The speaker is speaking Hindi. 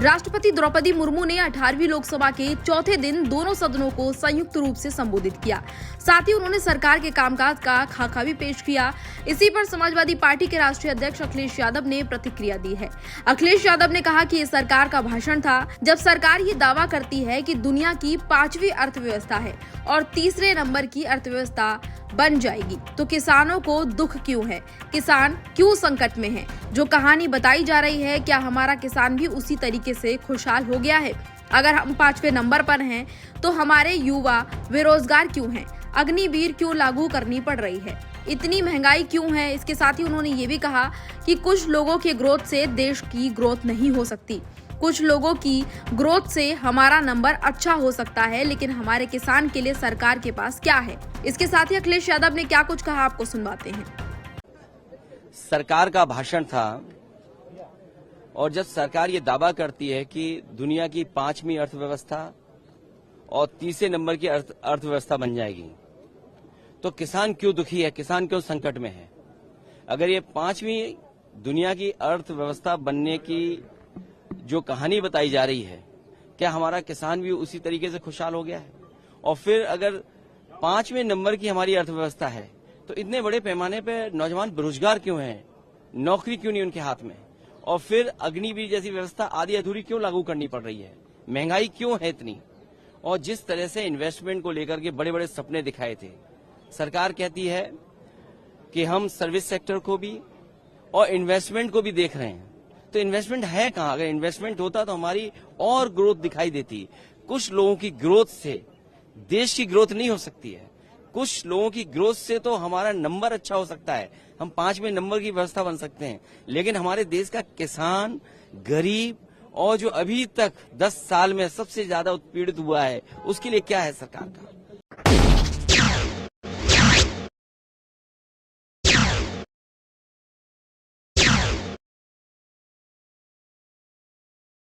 राष्ट्रपति द्रौपदी मुर्मू ने 18वीं लोकसभा के चौथे दिन दोनों सदनों को संयुक्त रूप से संबोधित किया। साथ ही उन्होंने सरकार के कामकाज का खाका भी पेश किया। इसी पर समाजवादी पार्टी के राष्ट्रीय अध्यक्ष अखिलेश यादव ने प्रतिक्रिया दी है। अखिलेश यादव ने कहा कि ये सरकार का भाषण था, जब सरकार ये दावा करती है कि दुनिया की 5वीं अर्थव्यवस्था है और तीसरे नंबर की अर्थव्यवस्था बन जाएगी, तो किसानों को दुख क्यों है, किसान क्यों संकट में है। जो कहानी बताई जा रही है, क्या हमारा किसान भी उसी तरीके से खुशहाल हो गया है? अगर हम 5वें नंबर पर हैं, तो हमारे युवा बेरोजगार क्यों हैं? अग्निवीर क्यों लागू करनी पड़ रही है? इतनी महंगाई क्यों है? इसके साथ ही उन्होंने ये भी कहा कि कुछ लोगों के ग्रोथ से देश की ग्रोथ नहीं हो सकती, कुछ लोगों की ग्रोथ से हमारा नंबर अच्छा हो सकता है, लेकिन हमारे किसान के लिए सरकार के पास क्या है? इसके साथ ही अखिलेश यादव ने क्या कुछ कहा, आपको सुनवाते हैं। सरकार का भाषण था और जब सरकार ये दावा करती है कि दुनिया की 5वीं अर्थव्यवस्था और तीसरे नंबर की अर्थव्यवस्था बन जाएगी, तो किसान क्यों दुखी है, किसान क्यों संकट में है? अगर ये 5वीं दुनिया की अर्थव्यवस्था बनने की जो कहानी बताई जा रही है, क्या हमारा किसान भी उसी तरीके से खुशहाल हो गया है? और फिर अगर 5वें नंबर की हमारी अर्थव्यवस्था है, तो इतने बड़े पैमाने पर नौजवान बेरोजगार क्यों हैं, नौकरी क्यों नहीं उनके हाथ में? और फिर अग्निवीर जैसी व्यवस्था आधी अधूरी क्यों लागू करनी पड़ रही है? महंगाई क्यों है इतनी? और जिस तरह से इन्वेस्टमेंट को लेकर के बड़े बड़े सपने दिखाए थे, सरकार कहती है कि हम सर्विस सेक्टर को भी और इन्वेस्टमेंट को भी देख रहे हैं, तो इन्वेस्टमेंट है कहाँ? अगर इन्वेस्टमेंट होता तो हमारी और ग्रोथ दिखाई देती। कुछ लोगों की ग्रोथ से देश की ग्रोथ नहीं हो सकती है, कुछ लोगों की ग्रोथ से तो हमारा नंबर अच्छा हो सकता है, हम 5वें नंबर की व्यवस्था बन सकते हैं, लेकिन हमारे देश का किसान, गरीब और जो अभी तक 10 साल में सबसे ज्यादा उत्पीड़ित हुआ है, उसके लिए क्या है सरकार का?